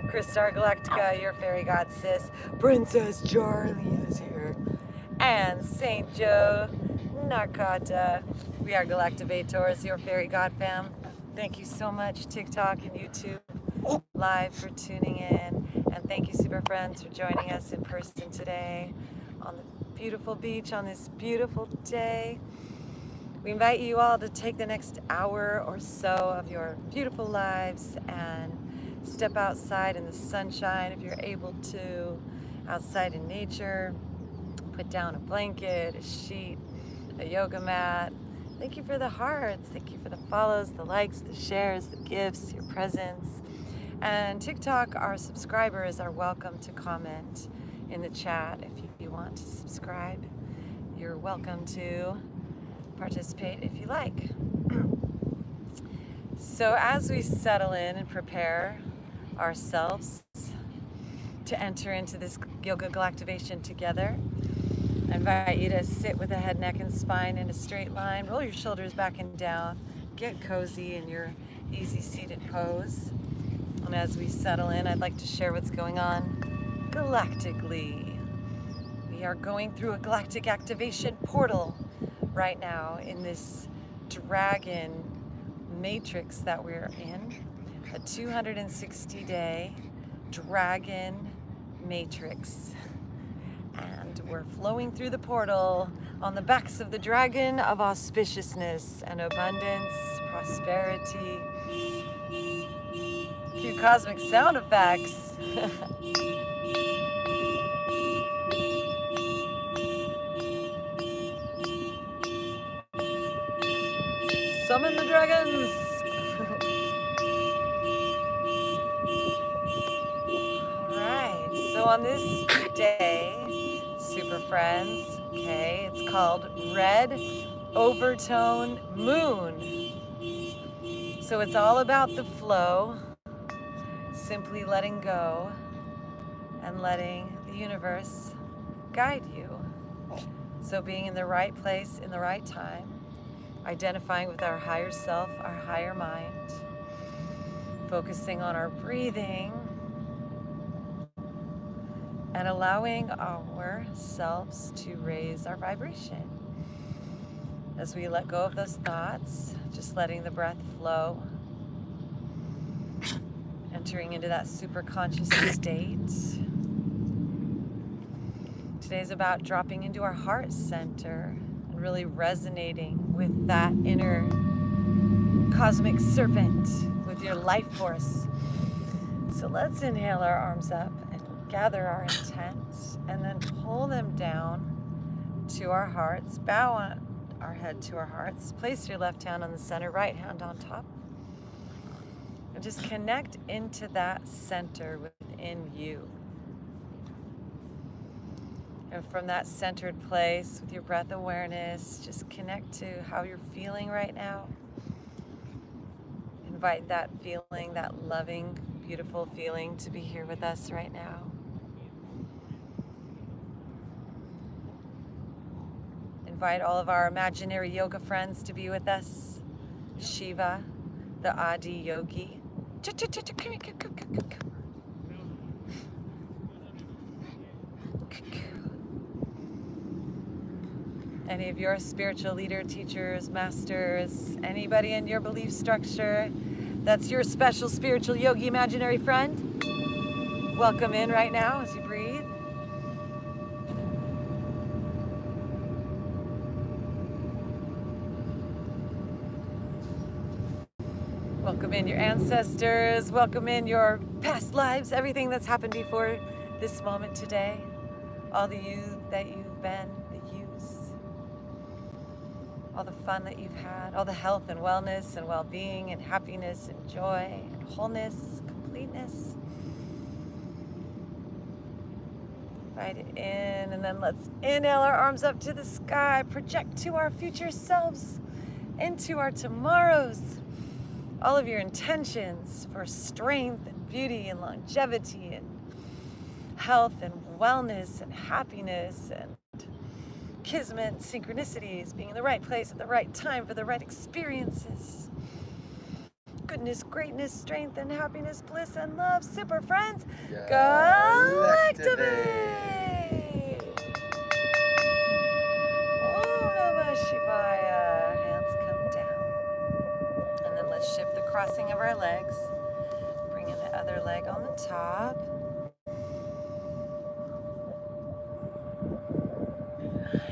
Crystar Galactica, your fairy god sis. Princess Charlie is here. And St. Joe Narcata. We are Galactivators, your fairy god fam. Thank you so much, TikTok and YouTube Live, for tuning in. And thank you, super friends, for joining us in person today on the beautiful beach on this beautiful day. We invite you all to take the next hour or so of your beautiful lives and step outside in the sunshine if you're able to, outside in nature. Put down a blanket, a sheet, a yoga mat. Thank you for the hearts. Thank you for the follows, the likes, the shares, the gifts, your presence. And TikTok, our subscribers are welcome to comment in the chat if you want to subscribe. You're welcome to participate if you like. So as we settle in and prepare ourselves to enter into this yoga galactivation together, I invite you to sit with the head, neck, and spine in a straight line. Roll your shoulders back and down. Get cozy in your easy seated pose. And as we settle in, I'd like to share what's going on galactically. We are going through a galactic activation portal right now in this dragon matrix that we're in, a 260-day dragon matrix. And we're flowing through the portal on the backs of the dragon of auspiciousness and abundance, prosperity. Cue cosmic sound effects. Summon the dragons! Alright, so on this day, super friends, okay, it's called Red Overtone Moon. So it's all about the flow, simply letting go and letting the universe guide you. So being in the right place in the right time, identifying with our higher self, our higher mind, focusing on our breathing, and allowing ourselves to raise our vibration. As we let go of those thoughts, just letting the breath flow, entering into that super conscious state. Today's about dropping into our heart center and really resonating with that inner cosmic serpent, with your life force. So let's inhale our arms up and gather our intent, and then pull them down to our hearts. Bow on our head to our hearts. Place your left hand on the center, right hand on top. And just connect into that center within you. And from that centered place, with your breath awareness, just connect to how you're feeling right now. Invite that feeling, that loving, beautiful feeling, to be here with us right now. Invite all of our imaginary yoga friends to be with us. Shiva, the Adi Yogi. Any of your spiritual leader, teachers, masters, anybody in your belief structure that's your special spiritual yogi imaginary friend, welcome in right now as you breathe. Welcome in your ancestors, welcome in your past lives, everything that's happened before this moment today, all the you that you've been, the yous, all the fun that you've had, all the health and wellness and well-being and happiness and joy and wholeness, completeness. Invite it in, and then let's inhale our arms up to the sky, project to our future selves, into our tomorrows. All of your intentions for strength and beauty and longevity and health and wellness and happiness and kismet and synchronicities, being in the right place at the right time for the right experiences. goodness, greatness, strength, and happiness, bliss, and love. Super friends, Galactivate. Galactivate! Om Namah Shivaya. Hands come down. And then let's shift the crossing of our legs. Bring in the other leg on the top.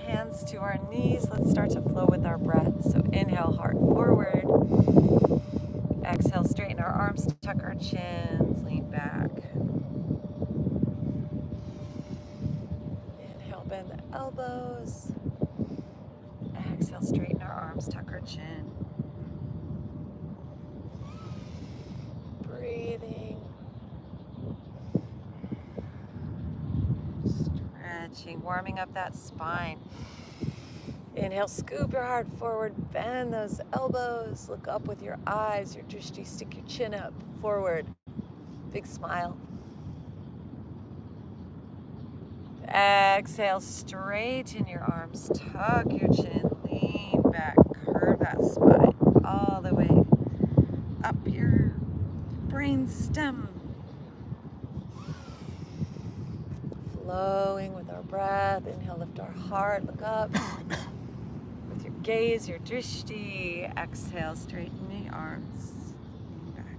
Hands to our knees. Let's start to flow with our breath. So inhale, heart forward. Exhale, straighten our arms, tuck our chins, lean back. Inhale, bend the elbows. Exhale, straighten our arms, tuck our chin. Breathing. Stretching, warming up that spine. Inhale, scoop your heart forward, bend those elbows, look up with your eyes, your drishti, stick your chin up, forward, big smile. Exhale, straighten your arms, tuck your chin, lean back, curve that spine all the way up your brain stem. Flowing with our breath, inhale, lift our heart, look up. With your gaze, your drishti, exhale, straighten the arms, back.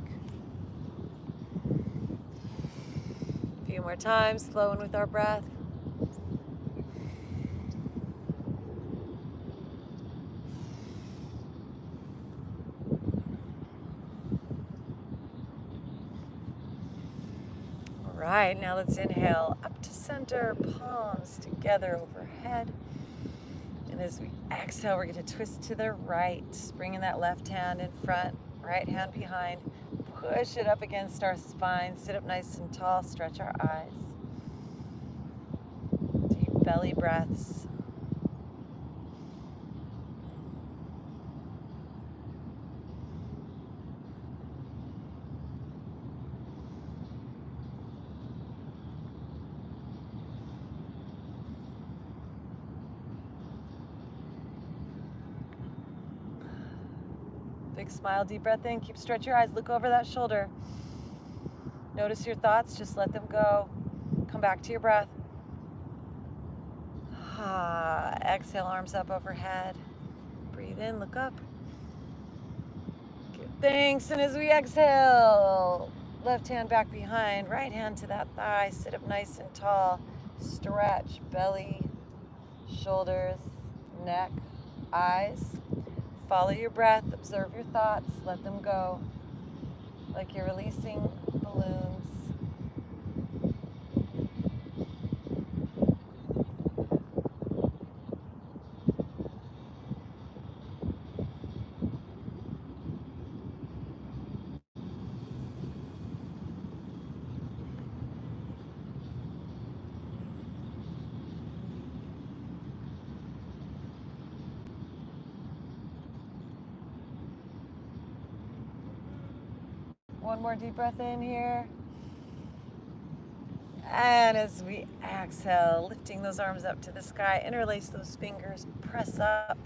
A few more times, flowing with our breath. All right, now let's inhale up to center, palms together overhead. And as we exhale, we're going to twist to the right, bringing that left hand in front, right hand behind. Push it up against our spine, sit up nice and tall, stretch our eyes. Deep belly breaths. Big smile, deep breath in, keep stretch your eyes, look over that shoulder. Notice your thoughts, just let them go. Come back to your breath. Exhale, arms up overhead. Breathe in, look up. Give thanks, and as we exhale, left hand back behind, right hand to that thigh, sit up nice and tall. Stretch, belly, shoulders, neck, eyes. Follow your breath, observe your thoughts, let them go. Like you're releasing balloons. One more deep breath in here. And as we exhale, lifting those arms up to the sky, interlace those fingers, press up,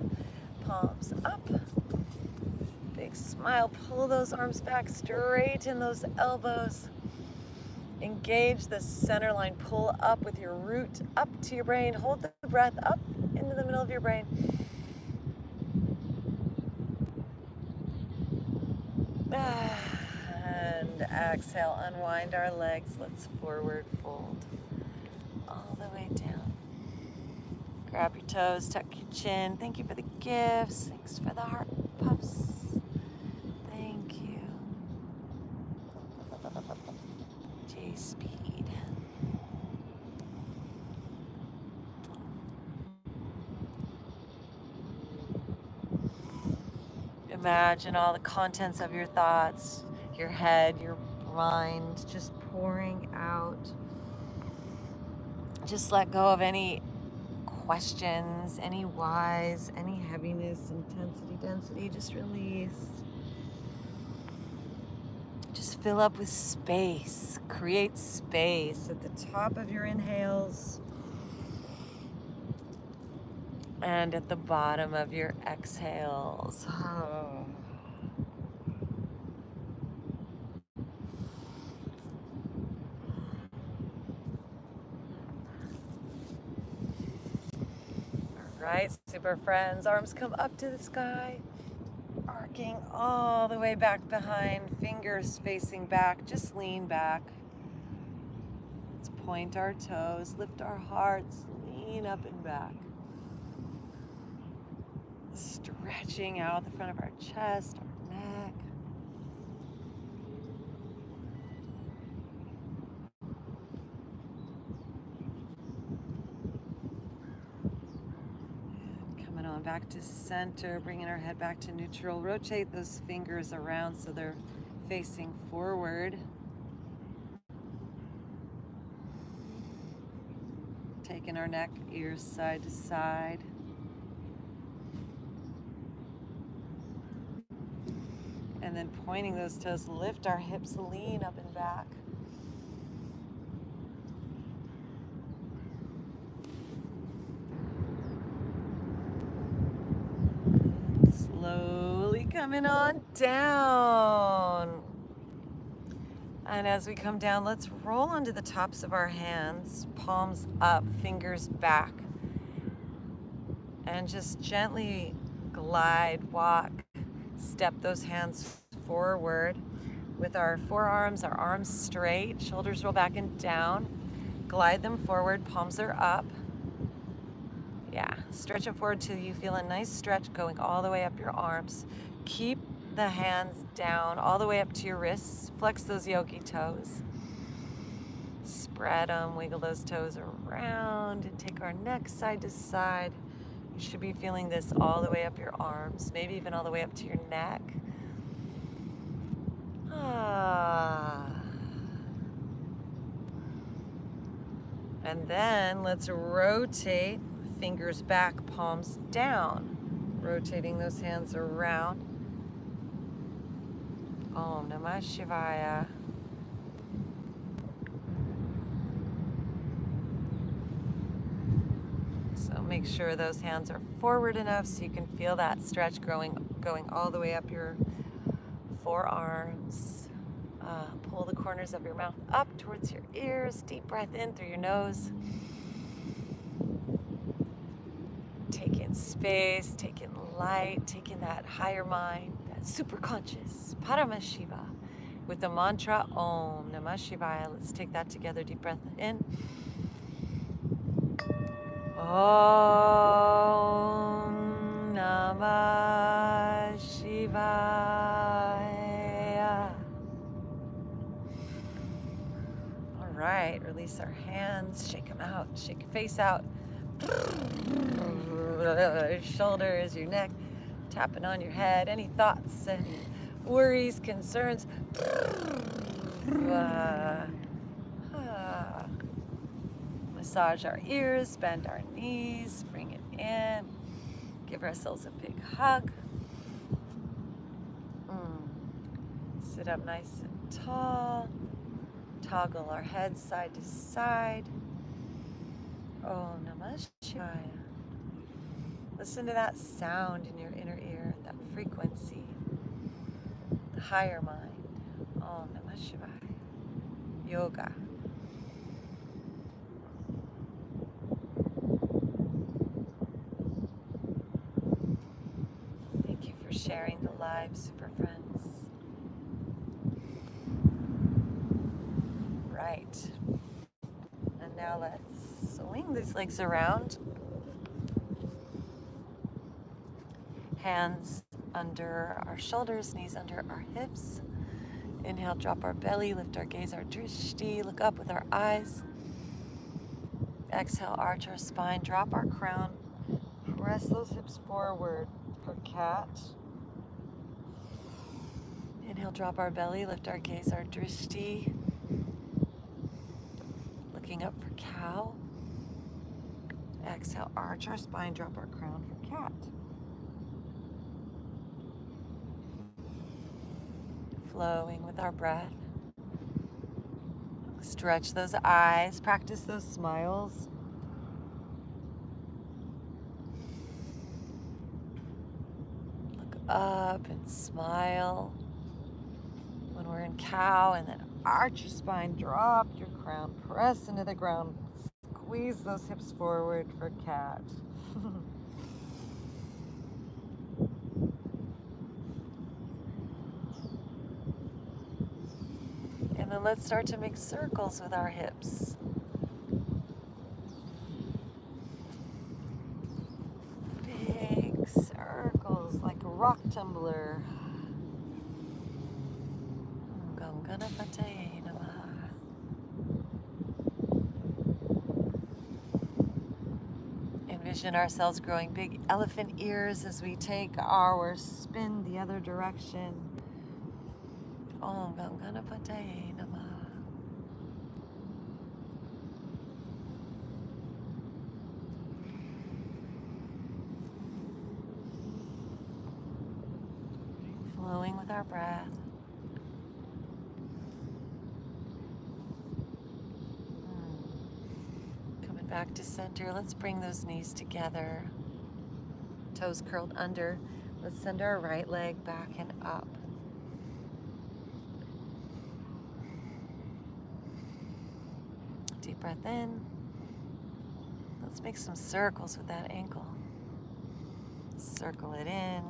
palms up. Big smile, pull those arms back, straighten those elbows. Engage the center line, pull up with your root up to your brain. Hold the breath up into the middle of your brain. And exhale, unwind our legs. Let's forward fold all the way down. Grab your toes, tuck your chin. Thank you for the gifts. Thanks for the heart puffs. Thank you. J-Speed. Imagine all the contents of your thoughts, your head, your mind, just pouring out. Just let go of any questions, any whys, any heaviness, intensity, density. Just release. Just fill up with space. Create space at the top of your inhales and at the bottom of your exhales. right, super friends. Arms come up to the sky, arcing all the way back behind, fingers facing back. Just lean back. Let's point our toes, lift our hearts, lean up and back. Stretching out the front of our chest, our neck. Coming on back to center, bringing our head back to neutral. Rotate those fingers around so they're facing forward. Taking our neck, ears side to side. And then pointing those toes, lift our hips, lean up and back. Slowly coming on down. And as we come down, let's roll onto the tops of our hands, palms up, fingers back. And just gently glide, walk, step those hands forward with our forearms, our arms straight, shoulders roll back and down. Glide them forward, palms are up. Yeah, stretch them forward till you feel a nice stretch going all the way up your arms. Keep the hands down all the way up to your wrists. Flex those yogi toes. Spread them, wiggle those toes around, and take our neck side to side. You should be feeling this all the way up your arms, maybe even all the way up to your neck. And then let's rotate, fingers back, palms down. Rotating those hands around. Om Namah Shivaya. So make sure those hands are forward enough so you can feel that stretch going all the way up your forearms. Pull the corners of your mouth up towards your ears. Deep breath in through your nose. Take in space, take in light, take in that higher mind, that super conscious, Paramashiva, with the mantra Om Namah Shivaya. Let's take that together. Deep breath in. Om Namah Shivaya. All right, release our hands, shake them out, shake your face out. Shoulders, your neck, tapping on your head. Any thoughts and worries, concerns? Massage our ears, bend our knees, bring it in. Give ourselves a big hug. Sit up nice and tall. Toggle our heads side to side. Om Namah Shivaya. Listen to that sound in your inner ear, that frequency, the higher mind. Om Namah Shivaya. Yoga. Thank you for sharing the live, super friends. Right. And now let's swing these legs around. Hands under our shoulders, knees under our hips. Inhale, drop our belly, lift our gaze, our drishti, look up with our eyes. Exhale, arch our spine, drop our crown, press those hips forward for cat. Inhale, drop our belly, lift our gaze, our drishti. Looking up for cow. Exhale, arch our spine, drop our crown for cat. Flowing with our breath. Stretch those eyes, practice those smiles. Look up and smile when we're in cow, and then arch your spine, drop your crown, press into the ground, squeeze those hips forward for cat. then let's start to make circles with our hips. Big circles like a rock tumbler. Envision ourselves growing big elephant ears as we take our spin the other direction. Om Gam Ganapataye Namah. Flowing with our breath. Coming back to center. Let's bring those knees together. Toes curled under. Let's send our right leg back and up. Deep breath in. Let's make some circles with that ankle. Circle it in.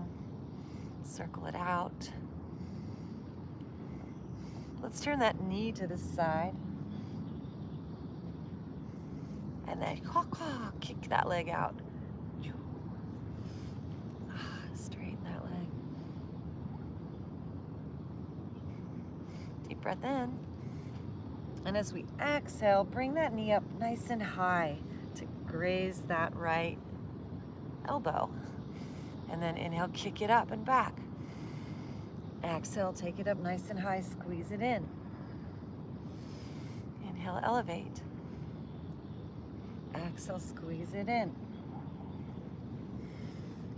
Circle it out. Let's turn that knee to the side. And then kick that leg out. Straighten that leg. Deep breath in. And as we exhale, bring that knee up nice and high to graze that right elbow. And then inhale, kick it up and back. Exhale, take it up nice and high, squeeze it in. Inhale, elevate. Exhale, squeeze it in.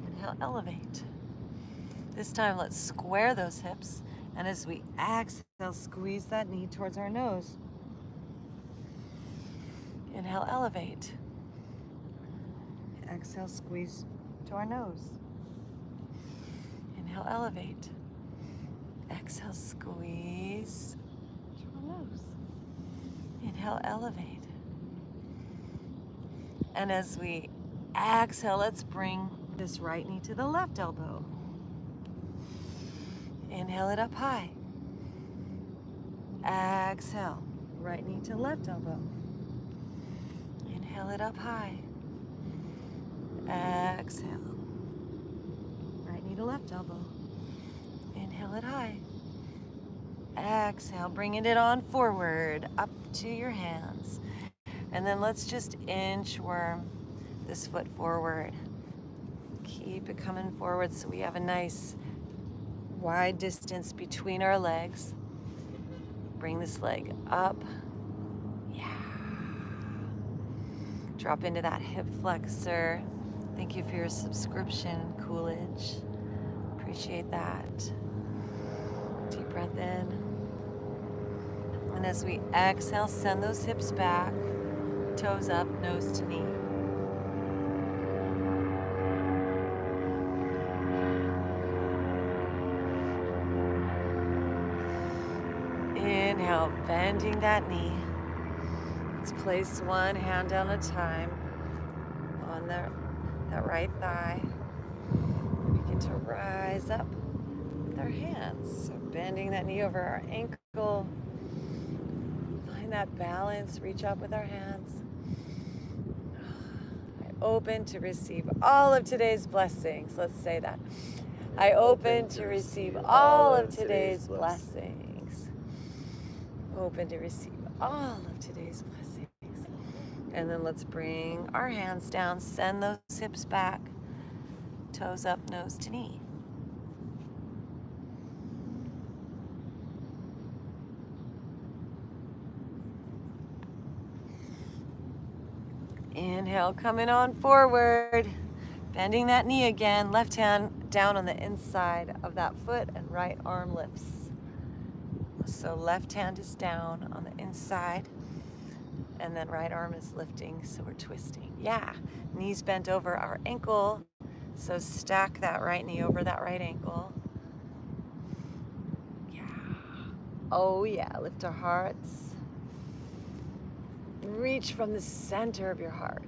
Inhale, elevate. This time, let's square those hips. And as we exhale, squeeze that knee towards our nose. Inhale, elevate. Exhale, squeeze to our nose. Inhale, elevate. Exhale, squeeze to our nose. Inhale, elevate. And as we exhale, let's bring this right knee to the left elbow. Inhale it up high. Exhale, right knee to left elbow. Inhale it up high. Exhale. Right knee to left elbow. Inhale it high. Exhale, bringing it on forward, up to your hands. And then let's just inchworm this foot forward. Keep it coming forward so we have a nice wide distance between our legs. Bring this leg up. Yeah. Drop into that hip flexor. Thank you for your subscription, Coolidge. Appreciate that. Deep breath in. And as we exhale, send those hips back, toes up, nose to knee. Inhale, bending that knee. Let's place one hand down at a time on that right thigh. Begin to rise up with our hands. So bending that knee over our ankle. Find that balance, reach up with our hands. I open to receive all of today's blessings. Let's say that. I open to receive all of today's blessings. Open to receive all of today's blessings. And then let's bring our hands down, send those hips back, toes up, nose to knee. Inhale, coming on forward, bending that knee again, left hand down on the inside of that foot and right arm lifts. So left hand is down on the inside and then right arm is lifting, so we're twisting. Yeah, knees bent over our ankle, so stack that right knee over that right ankle. Yeah. Oh yeah, lift our hearts. Reach from the center of your heart.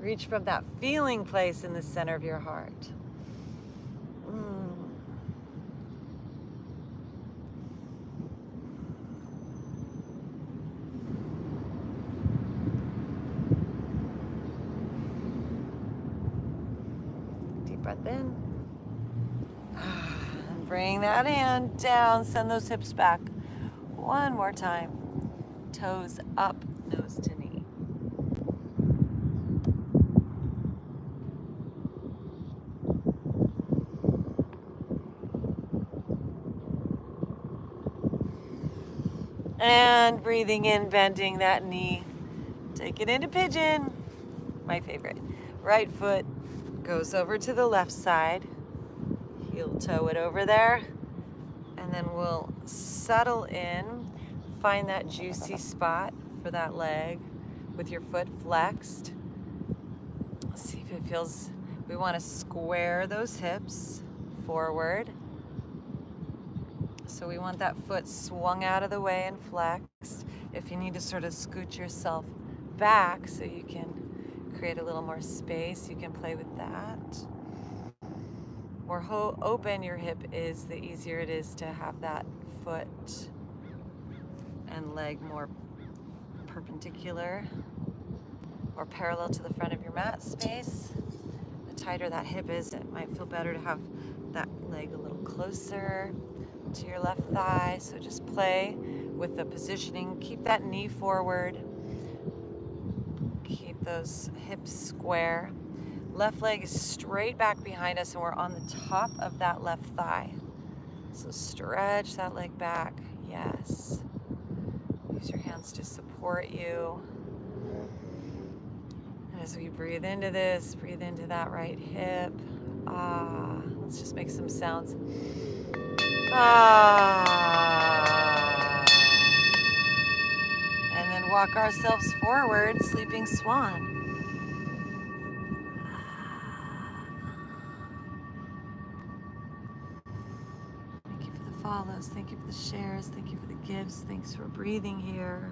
Reach from that feeling place in the center of your heart. breath in. And bring that hand down. Send those hips back. One more time. Toes up, nose to knee. And breathing in, bending that knee. Take it into pigeon. My favorite. Right foot goes over to the left side. Heel toe it over there. And then we'll settle in. Find that juicy spot for that leg with your foot flexed. See if it feels, we want to square those hips forward. So we want that foot swung out of the way and flexed. If you need to sort of scoot yourself back so you can create a little more space, you can play with that. More open your hip is, the easier it is to have that foot and leg more perpendicular or parallel to the front of your mat space. The tighter that hip is, it might feel better to have that leg a little closer to your left thigh. So just play with the positioning. Keep that knee forward. Keep those hips square. Left leg is straight back behind us and we're on the top of that left thigh. So stretch that leg back. Yes. Use your hands to support you. And as we breathe into this, breathe into that right hip. Let's just make some sounds. And then walk ourselves forward, sleeping swan. Thank you for the follows. Thank you for the shares. Thank you for the gifts. Thanks for breathing here.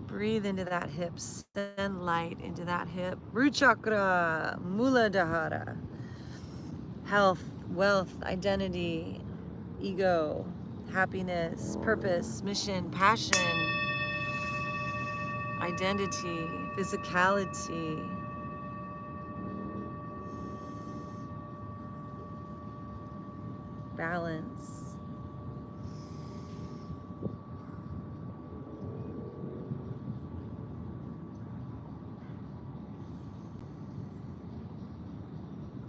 Breathe into that hip. Send light into that hip. Root chakra, Muladhara. Health, wealth, identity, ego, happiness, purpose, mission, passion, identity, physicality. Balance.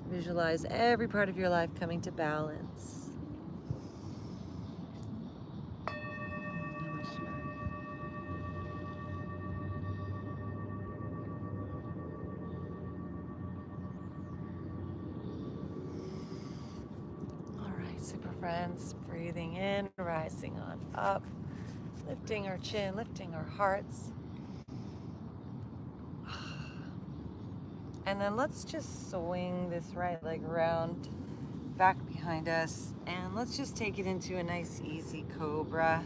Visualize every part of your life coming to balance. All right, super friends, breathing in, rising on up, lifting our chin, lifting our hearts. And then let's just swing this right leg around back behind us and let's just take it into a nice easy cobra.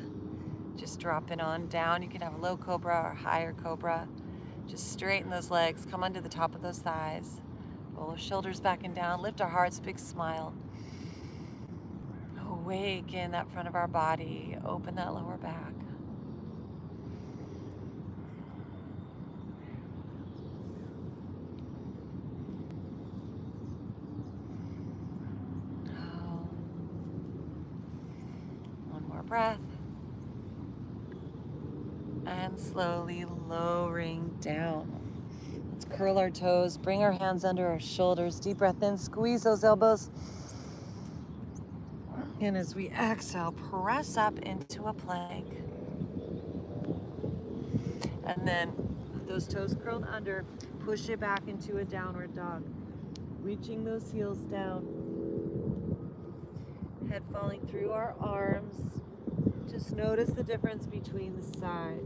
Just drop it on down. You can have a low cobra or higher cobra. Just straighten those legs, come onto the top of those thighs. Roll our shoulders back and down, lift our hearts, big smile. Awaken that front of our body, open that lower back. Breath, and slowly lowering down. Let's curl our toes, bring our hands under our shoulders, deep breath in, squeeze those elbows. And as we exhale, press up into a plank. And then with those toes curled under, push it back into a downward dog. Reaching those heels down. Head falling through our arms. Just notice the difference between the sides.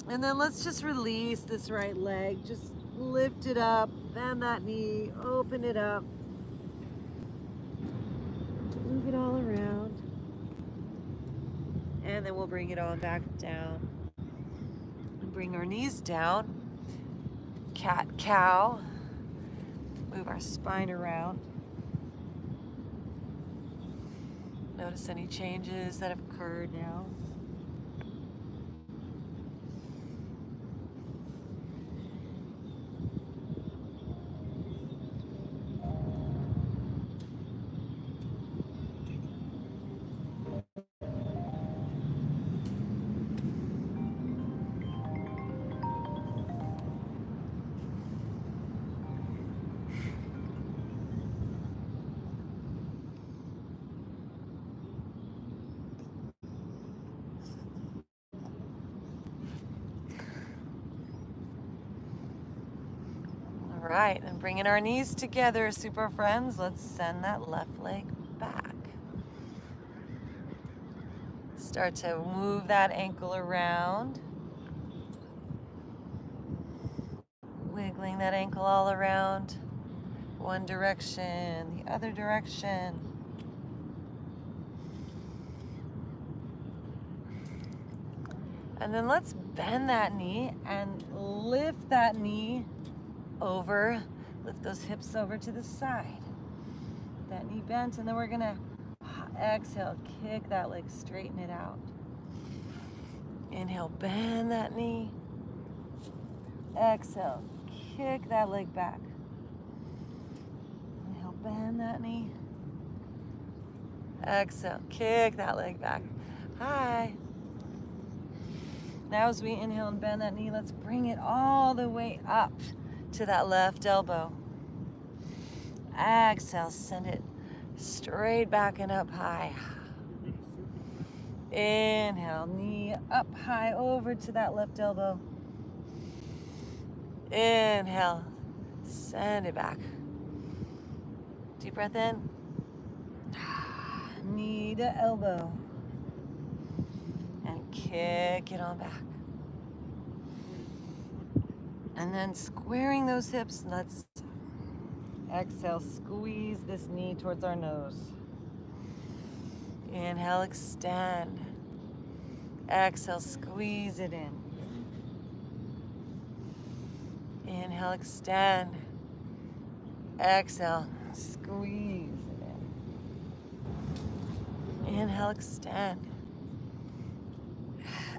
And then let's just release this right leg. Just lift it up, bend that knee, open it up. Move it all around. And then we'll bring it all back down. Bring our knees down. Cat, cow. Move our spine around. Notice any changes that have occurred now. right, and bringing our knees together, super friends. Let's send that left leg back. Start to move that ankle around. Wiggling that ankle all around. One direction, the other direction. And then let's bend that knee and lift that knee over. Lift those hips over to the side. That knee bent, and then we're gonna exhale, kick that leg, straighten it out. Inhale, bend that knee. Exhale, kick that leg back. Inhale, bend that knee. Exhale, kick that leg back. Hi. Now as we inhale and bend that knee, let's bring it all the way up to that left elbow. Exhale, send it straight back and up high. Inhale, knee up high over to that left elbow. Inhale, send it back. Deep breath in. Knee to elbow. And kick it on back. And then squaring those hips, let's exhale, squeeze this knee towards our nose. Inhale, extend. Exhale, squeeze it in. Inhale, extend. Exhale, squeeze it in. Inhale, extend.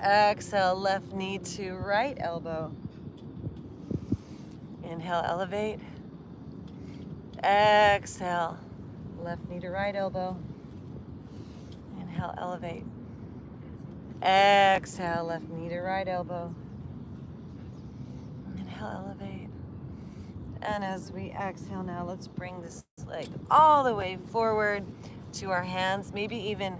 Exhale, left knee to right elbow. Inhale, elevate. Exhale, left knee to right elbow. Inhale, elevate. Exhale, left knee to right elbow. Inhale, elevate. And as we exhale now, let's bring this leg all the way forward to our hands. Maybe even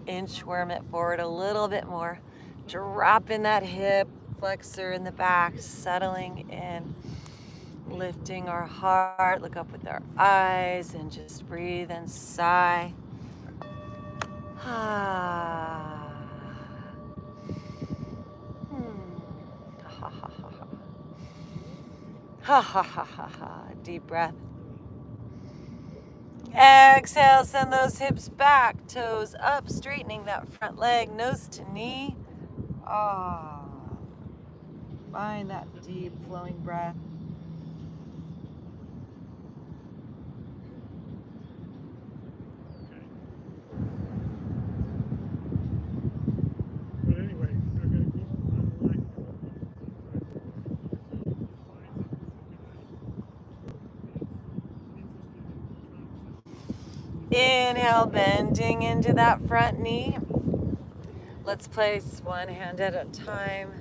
inchworm it forward a little bit more. Dropping that hip flexor in the back, settling in. Lifting our heart, look up with our eyes and just breathe and sigh. Ah. Ha ha ha ha. Ha ha ha ha ha. Deep breath. Exhale, send those hips back, toes up, straightening that front leg, nose to knee. Ah. Find that deep flowing breath. Inhale, bending into that front knee. Let's place one hand at a time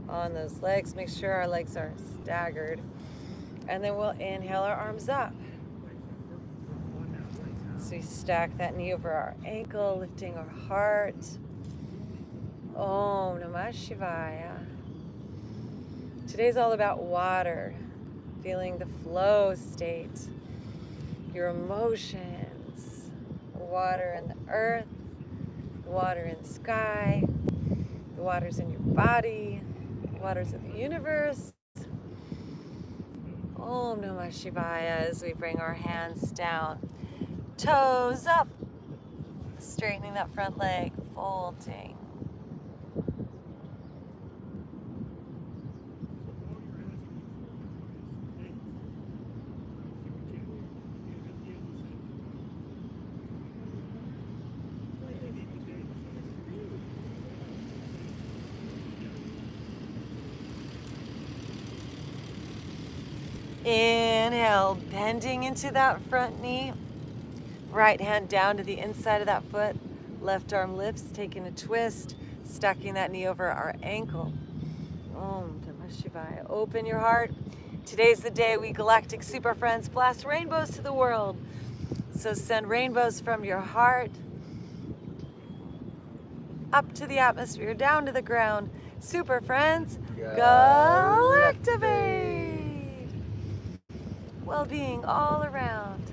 on those legs. Make sure our legs are staggered. And then we'll inhale our arms up. So we stack that knee over our ankle, lifting our heart. Om Namah Shivaya. Today's all about water, feeling the flow state, your emotions, water in the earth, water in the sky, the waters in your body, the waters of the universe. Om Namah Shivaya as we bring our hands down, toes up, straightening that front leg, folding. Inhale, bending into that front knee. Right hand down to the inside of that foot. Left arm lifts, taking a twist, stacking that knee over our ankle. Om Namah Shivaya. Open your heart. Today's the day we galactic super friends blast rainbows to the world. So send rainbows from your heart up to the atmosphere, down to the ground. Super friends, Galactivate! well-being all around.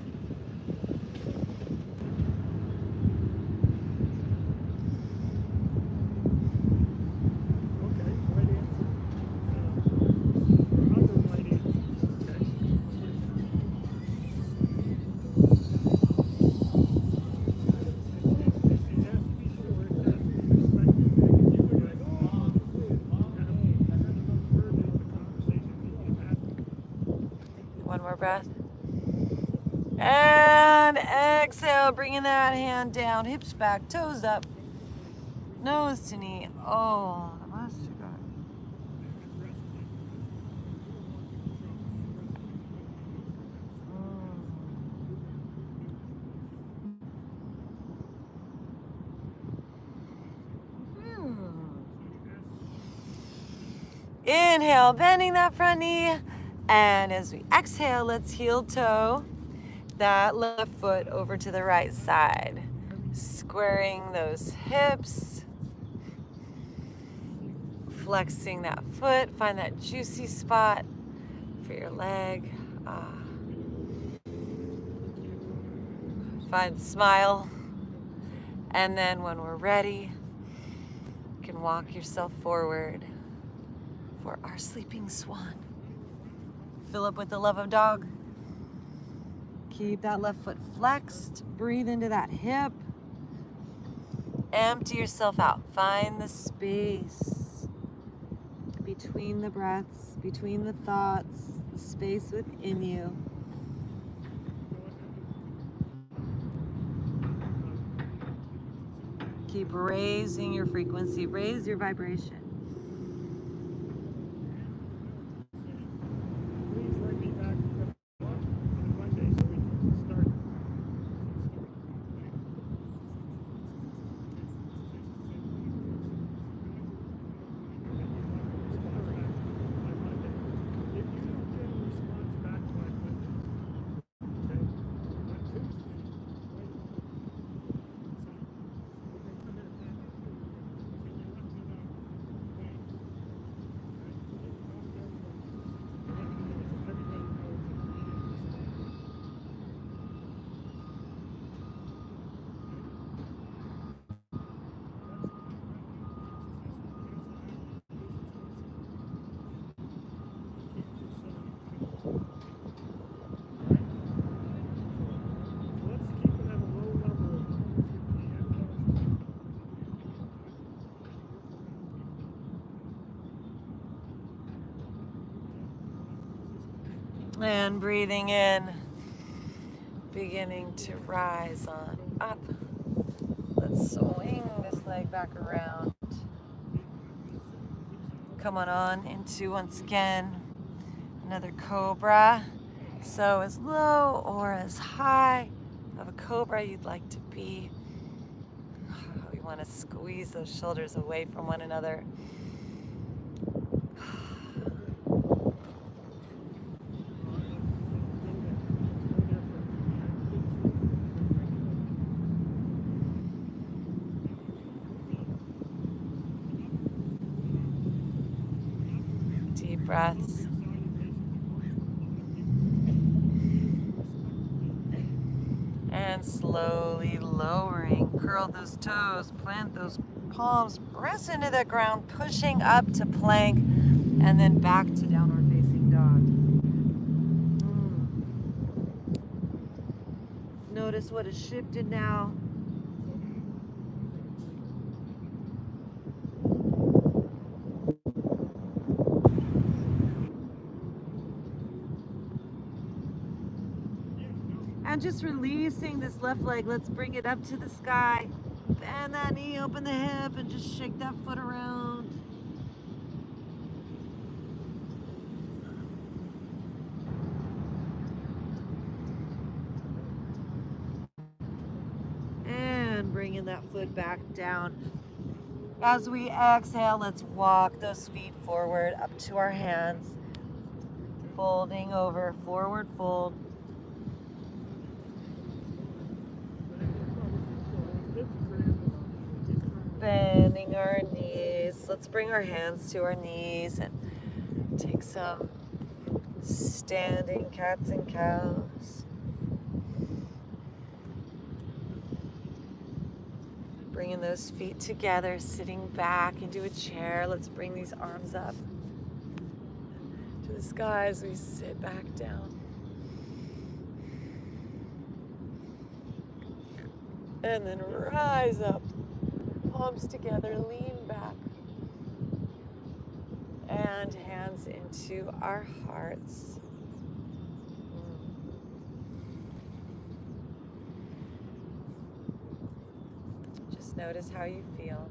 One more breath. And exhale, bringing that hand down, hips back, toes up, nose to knee. Oh, namaste. Inhale, bending that front knee. And as we exhale, let's heel toe that left foot over to the right side. Squaring those hips. Flexing that foot. Find that juicy spot for your leg. Find the smile. And then when we're ready, you can walk yourself forward for our sleeping swan. Fill up with the love of dog. Keep that left foot flexed. Breathe into that hip. Empty yourself out. Find the space between the breaths, between the thoughts, the space within you. Keep raising your frequency, raise your vibration. And breathing in, beginning to rise on up. Let's swing this leg back around. Come on into, once again, another cobra. So as low or as high of a cobra you'd like to be. We want to squeeze those shoulders away from one another. Deep breaths. And slowly lowering, curl those toes, plant those palms, press into the ground, pushing up to plank, and then back to downward facing dog. Notice what has shifted now. And just releasing this left leg. Let's bring it up to the sky. Bend that knee, open the hip, and just shake that foot around. And bringing that foot back down. As we exhale, let's walk those feet forward up to our hands. Folding over, forward fold. Bending our knees. Let's bring our hands to our knees and take some Standing cats and cows. Bringing those feet together, sitting back into a chair. Let's bring these arms up to the sky as we sit back down. And then rise up, palms together, lean back. And hands into our hearts. Just notice how you feel.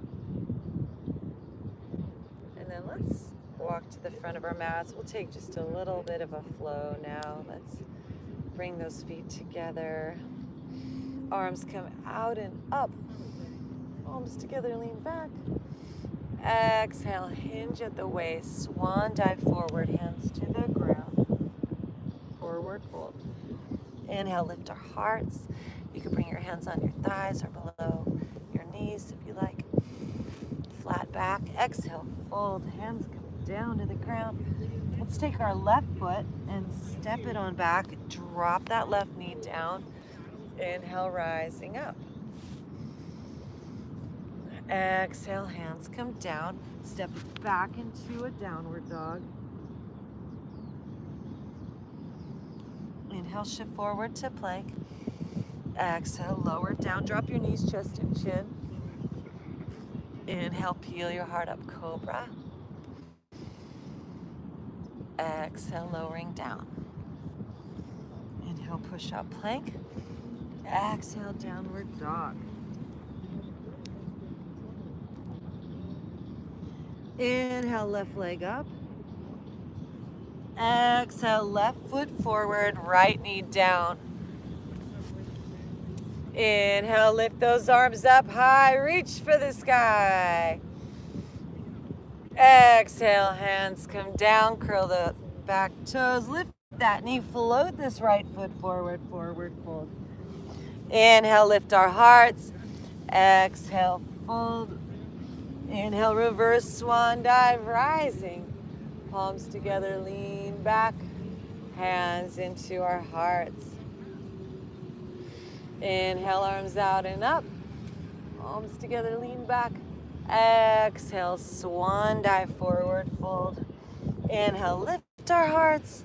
And then let's walk to the front of our mats. We'll take just a little bit of a flow now. Let's bring those feet together. Arms come out and up. Palms together, lean back. Exhale, hinge at the waist. Swan dive forward, hands to the ground. Forward fold. Inhale, lift our hearts. You can bring your hands on your thighs or below your knees if you like. Flat back. Exhale, fold. Hands come down to the ground. Let's take our left foot and step it on back. Drop that left knee down. Inhale, rising up. Exhale, hands come down. Step back into a downward dog. Inhale, shift forward to plank. Exhale, lower down. Drop your knees, chest and chin. Inhale, peel your heart up, cobra. Exhale, lowering down. Inhale, push up, plank. Exhale, downward dog. Inhale, left leg up. Exhale, left foot forward, right knee down. Inhale, lift those arms up high, reach for the sky. Exhale, hands come down, curl the back toes, lift that knee, float this right foot forward, forward fold. Inhale, lift our hearts. Exhale, fold. Inhale, reverse swan dive, rising. Palms together, lean back. Hands into our hearts. Inhale, arms out and up. Palms together, lean back. Exhale, swan dive, forward fold. Inhale, lift our hearts.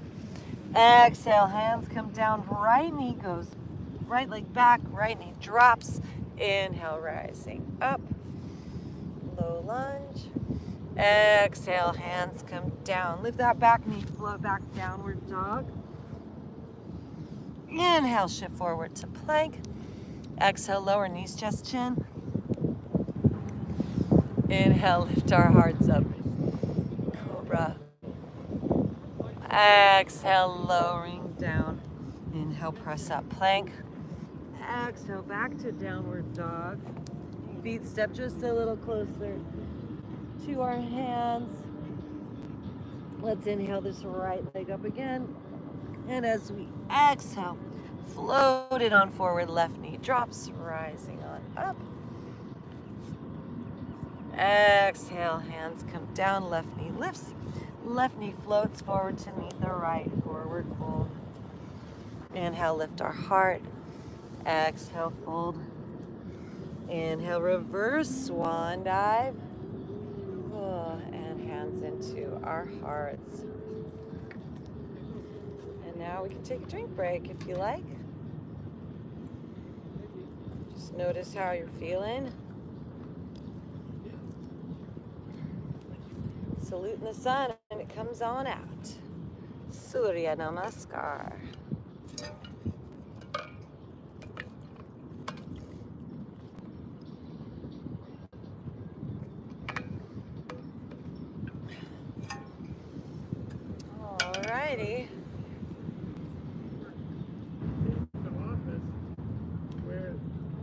Exhale, hands come down. Right knee goes, right leg back, right knee drops. Inhale, rising up. Low lunge. Exhale, hands come down. Lift that back knee, float back, downward dog. Inhale, shift forward to plank. Exhale, lower knees, chest, chin. Inhale, lift our hearts up. Cobra. Exhale, lowering down. Inhale, press up, plank. Exhale, back to downward dog. Feet step just a little closer to our hands. Let's inhale this right leg up again. And as we exhale, float it on forward, left knee drops, rising on up. Exhale, hands come down, left knee lifts, left knee floats forward to meet the right, forward fold. Inhale, lift our heart. Exhale, fold. Inhale, reverse swan dive. And hands into our hearts. And now we can take a drink break if you like. Just notice how you're feeling. Salute in the sun and it comes on out. Surya Namaskar. Alrighty.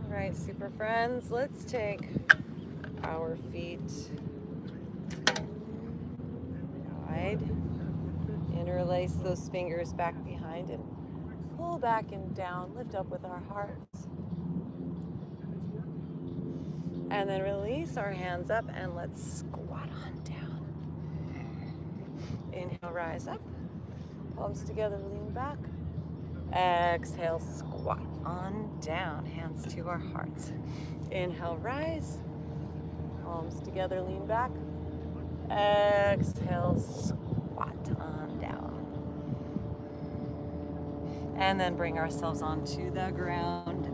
Alright, super friends, let's take our feet wide. Interlace those fingers back behind and pull back and down. Lift up with our hearts. And then release our hands up and let's squat on down. Inhale, rise up. Palms together, lean back. Exhale, squat on down, hands to our hearts. Inhale, rise. Palms together, lean back. Exhale, squat on down. And then bring ourselves onto the ground.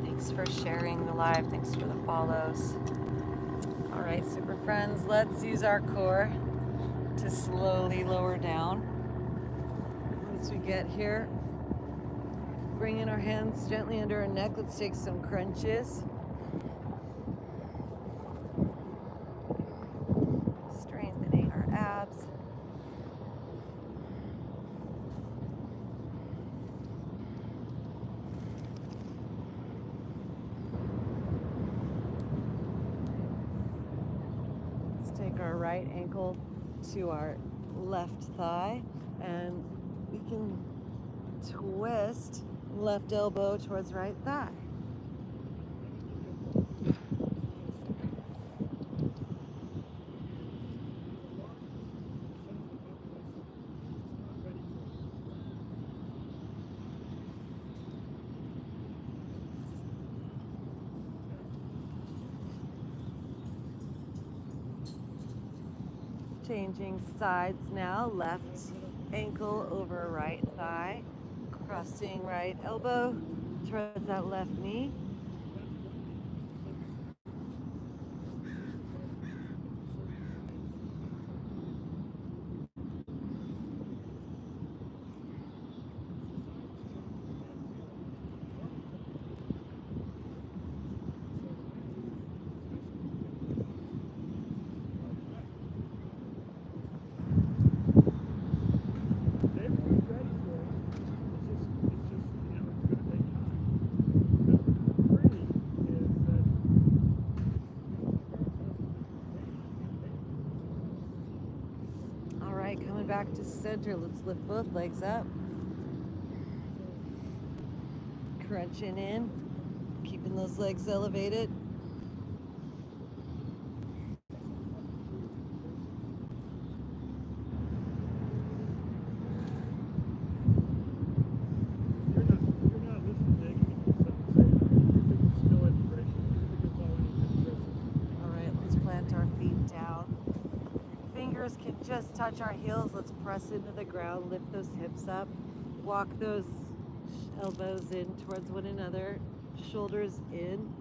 Thanks for sharing the live. Thanks for the follows. All right, super friends, let's use our core to slowly lower down. Once we get here, bringing our hands gently under our neck. Let's take some crunches. Strengthening our abs. Let's take our right ankle to our left thigh, and we can twist left elbow towards right thigh. Changing sides now, left ankle over right thigh, crossing right elbow towards that left knee. Coming back to center, let's lift both legs up. Crunching in, keeping those legs elevated. All right, let's plant our feet down. Fingers can just touch our heels. Let's press into the ground, lift those hips up, walk those elbows in towards one another, shoulders in,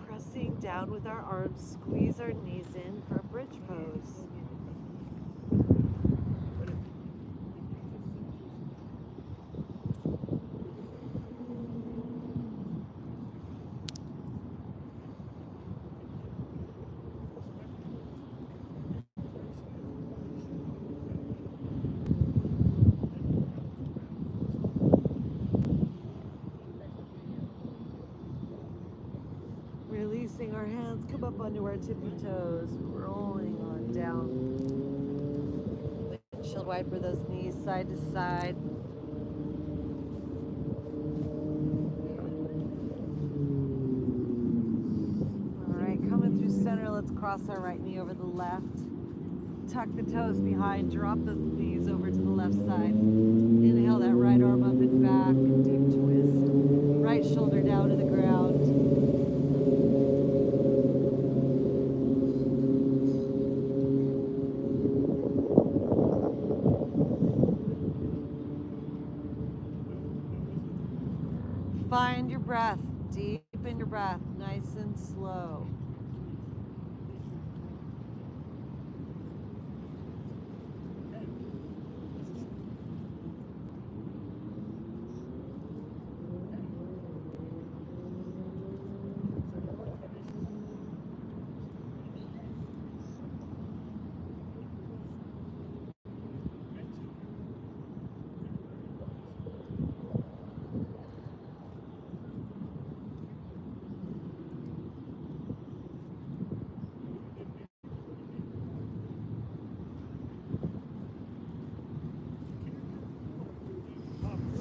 pressing down with our arms, squeeze our knees in for a bridge pose. Releasing our hands, come up onto our tippy toes, rolling on down. Windshield wiper those knees side to side. All right, coming through center, let's cross our right knee over the left. Tuck the toes behind, drop those knees over to the left side. Inhale that right arm up and back, deep twist. Right shoulder down to the ground. Find your breath, deep in your breath, nice and slow.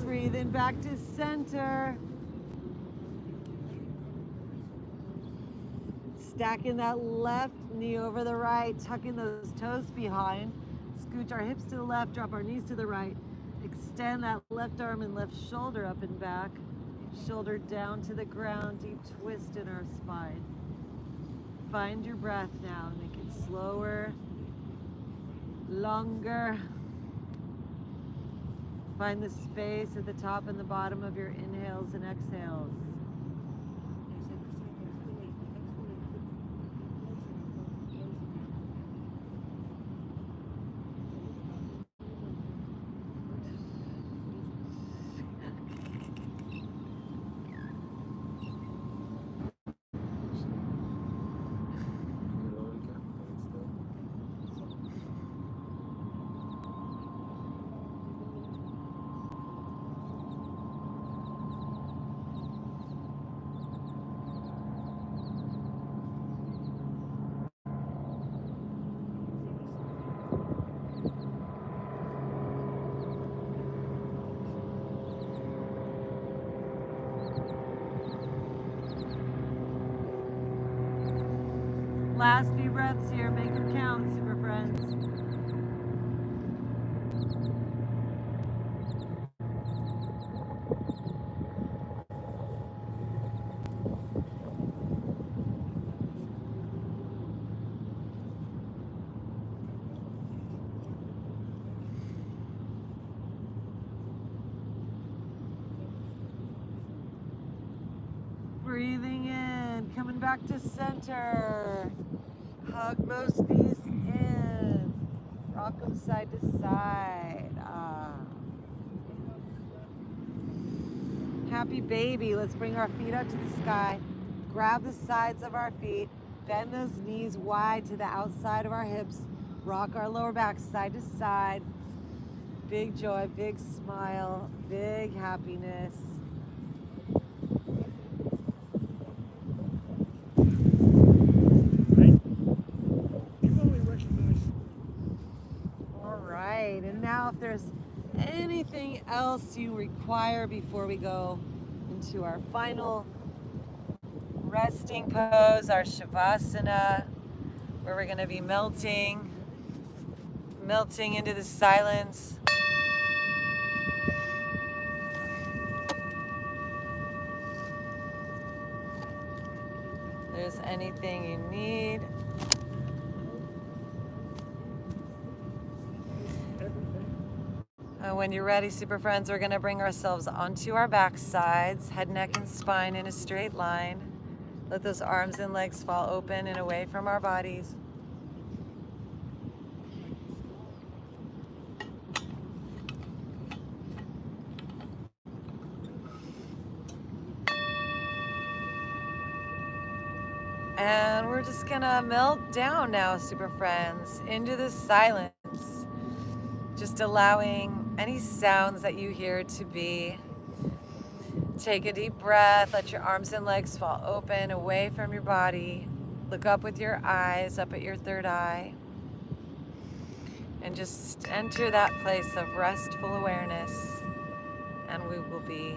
Breathing back to center. Stacking that left knee over the right, tucking those toes behind. Scooch our hips to the left, drop our knees to the right. Extend that left arm and left shoulder up and back. Shoulder down to the ground, deep twist in our spine. Find your breath now, make it slower, longer. Find the space at the top and the bottom of your inhales and exhales. Last few breaths here, make them count, super friends. Breathing in, coming back to center. Hug most knees in. Rock them side to side. Happy baby. Let's bring our feet up to the sky. Grab the sides of our feet. Bend those knees wide to the outside of our hips. Rock our lower back side to side. Big joy, big smile, big happiness. And now if there's anything else you require before we go into our final resting pose, our shavasana, where we're going to be melting into the silence. If there's anything you need. When you're ready, super friends, we're going to bring ourselves onto our back sides, head, neck, and spine in a straight line. Let those arms and legs fall open and away from our bodies. And we're just going to melt down now, super friends, into the silence. Just allowing any sounds that you hear to be. Take a deep breath, let your arms and legs fall open away from your body. Look up with your eyes, up at your third eye. And just enter that place of restful awareness. And we will be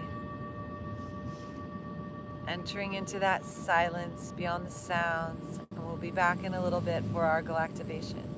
entering into that silence beyond the sounds. And we'll be back in a little bit for our Galactivation.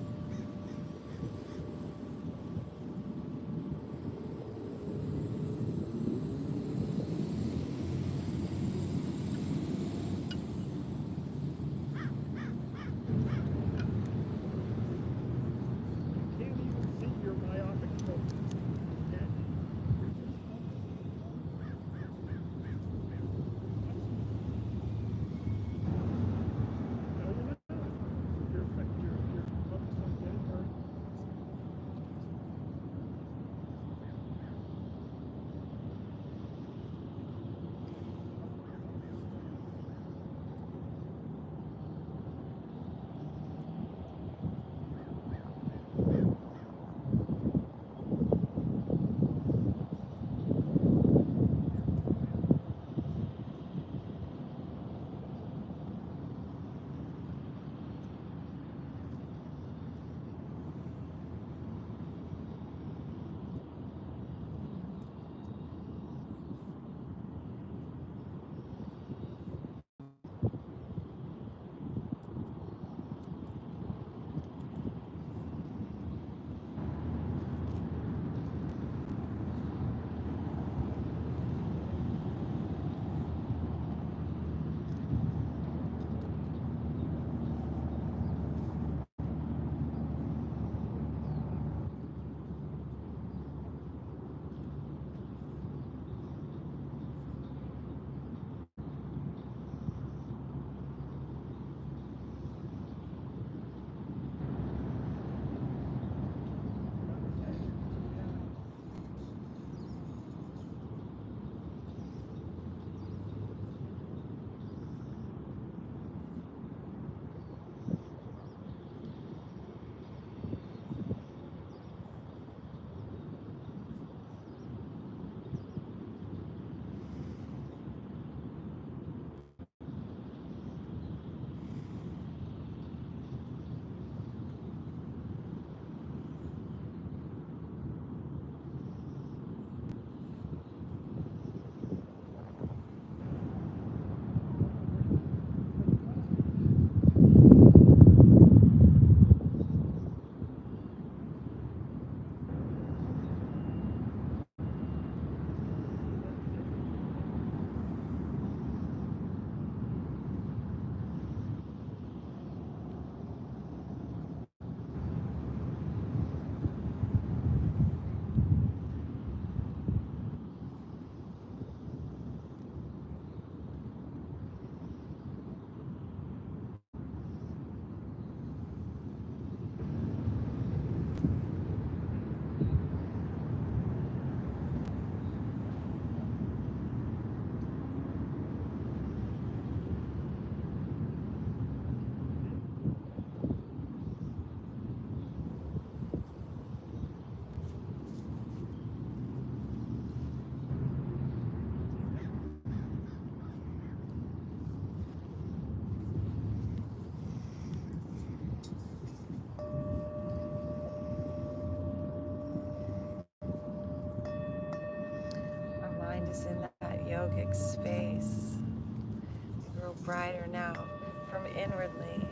inwardly,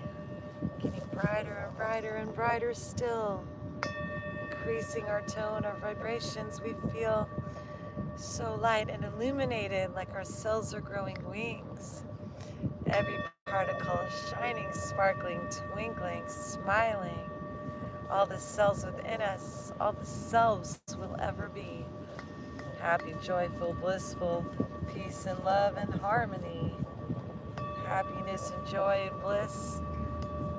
getting brighter and brighter and brighter still, increasing our tone, our vibrations. We feel so light and illuminated, like our cells are growing wings. Every particle shining, sparkling, twinkling, smiling. All the cells within us, all the selves will ever be. Happy, joyful, blissful, peace and love and harmony. Happiness and joy and bliss.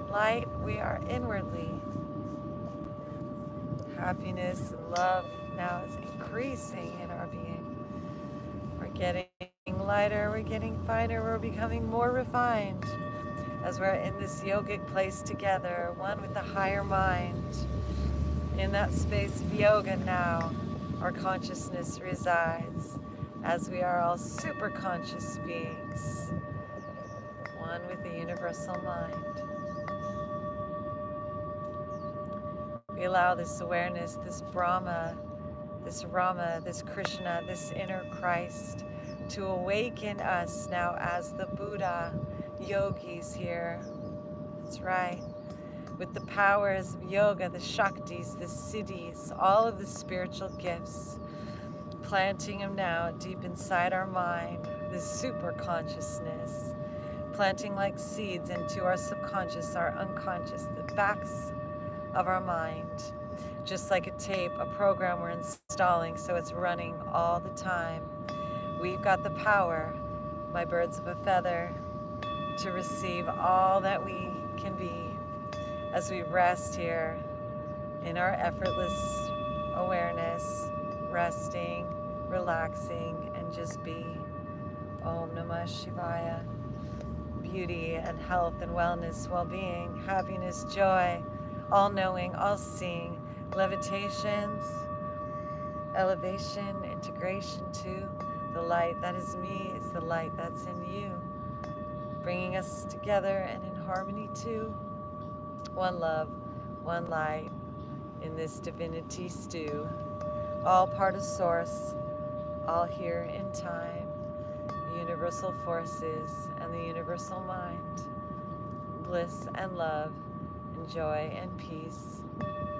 Light, we are inwardly. Happiness and love now is increasing in our being. We're getting lighter, we're getting finer, we're becoming more refined as we're in this yogic place together, one with the higher mind. In that space of yoga now, our consciousness resides as we are all super conscious beings, one with the universal mind. We allow this awareness, this Brahma, this Rama, this Krishna, this inner Christ to awaken us now as the Buddha yogis here. That's right. With the powers of yoga, the Shaktis, the Siddhis, all of the spiritual gifts, planting them now deep inside our mind, this super consciousness, planting like seeds into our subconscious, our unconscious, the backs of our mind, just like a tape, a program we're installing so it's running all the time. We've got the power, my birds of a feather, to receive all that we can be as we rest here in our effortless awareness, resting, relaxing, and just be. Om Namah Shivaya. Beauty and health and wellness, well-being, happiness, joy, all-knowing, all-seeing, levitations, elevation, integration to the light that is me is the light that's in you, bringing us together and in harmony too. One love, one light in this divinity stew, all part of source, all here in time, universal forces and the universal mind, bliss and love, and joy and peace,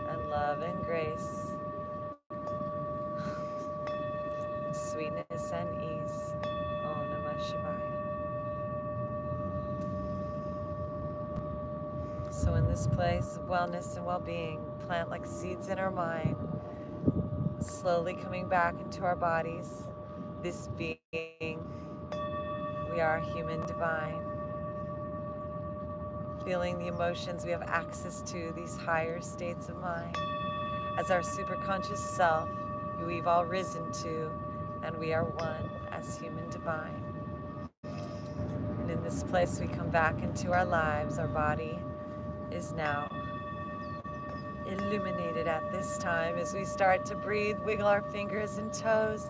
and love and grace, sweetness and ease. Om Namah Shivaya. So in this place of wellness and well-being, plant like seeds in our mind, slowly coming back into our bodies, this being, we are human divine. Feeling the emotions we have access to, these higher states of mind, as our superconscious self, who we've all risen to, and we are one as human divine. And in this place we come back into our lives. Our body is now illuminated at this time as we start to breathe, wiggle our fingers and toes,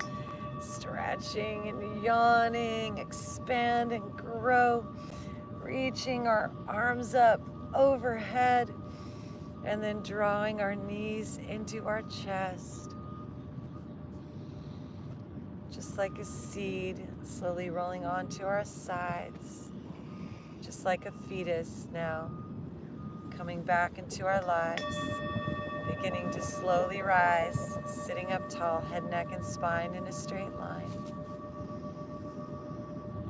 stretching and yawning, expand and grow, reaching our arms up overhead, and then drawing our knees into our chest. Just like a seed, slowly rolling onto our sides. Just like a fetus now, coming back into our lives, beginning to slowly rise, sitting up tall, head, neck, and spine in a straight line.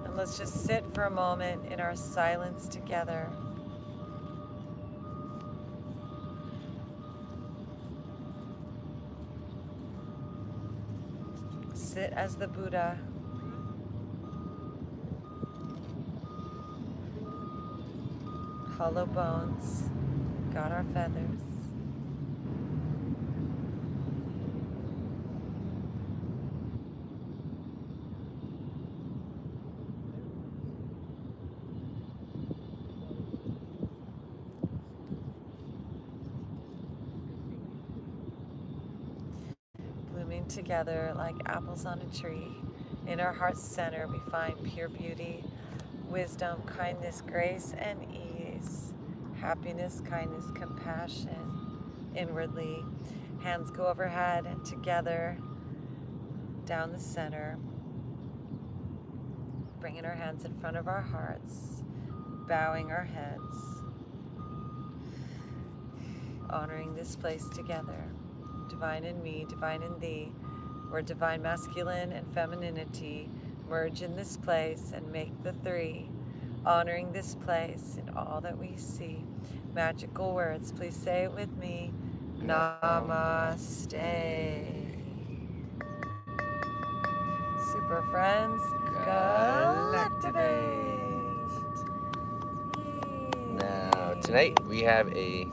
And let's just sit for a moment in our silence together. Sit as the Buddha. Hollow bones, got our feathers. Blooming together like apples on a tree. In our heart center we find pure beauty, wisdom, kindness, grace, and ease. Happiness, kindness, compassion. Inwardly, hands go overhead and together down the center. Bringing our hands in front of our hearts. bowing our heads, honoring this place together. Divine in me, divine in thee, where divine masculine and femininity merge in this place and make the three, honoring this place in all that we see. Magical words, please say it with me. Namaste. Super friends, Galactivate. Now, tonight we have a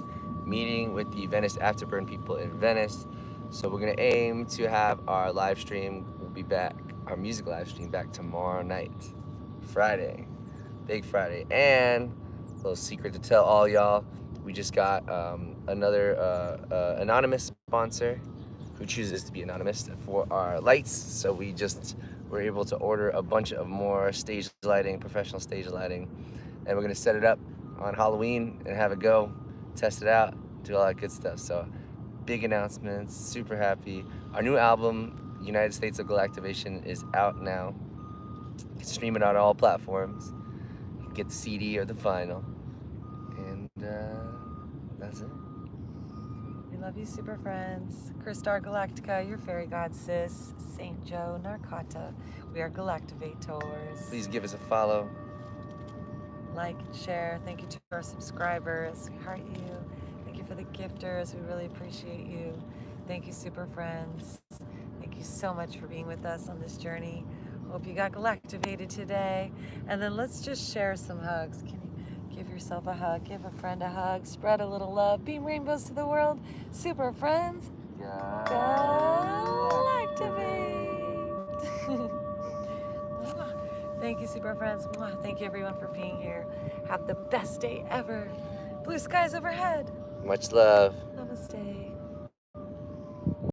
meeting with the Venice Afterburn people in Venice. So we're gonna aim to have our live stream, we'll be back, our music live stream back tomorrow night, Friday, big Friday. And a little secret to tell all y'all, we just got another anonymous sponsor who chooses to be anonymous for our lights. So we just were able to order a bunch of more stage lighting, professional stage lighting, and we're gonna set it up on Halloween and have it go, test it out, do all that good stuff. So big announcements, super happy. Our new album, United States of Galactivation, is out now. You can stream it on all platforms. You can get the CD or the vinyl. And that's it. We love you, super friends. Christar Galactica, your fairy god sis. Saint Joe Narcata, we are Galactivators. Please give us a follow. Like and share. Thank you to our subscribers. We heart you. Thank you for the gifters. We really appreciate you. Thank you, super friends. Thank you so much for being with us on this journey. Hope you got Galactivated today. And then let's just share some hugs. Can you give yourself a hug? Give a friend a hug. Spread a little love. Beam rainbows to the world. Super friends. Galactivate. Thank you, super friends. Thank you, everyone, for being here. Have the best day ever. Blue skies overhead. Much love. Namaste.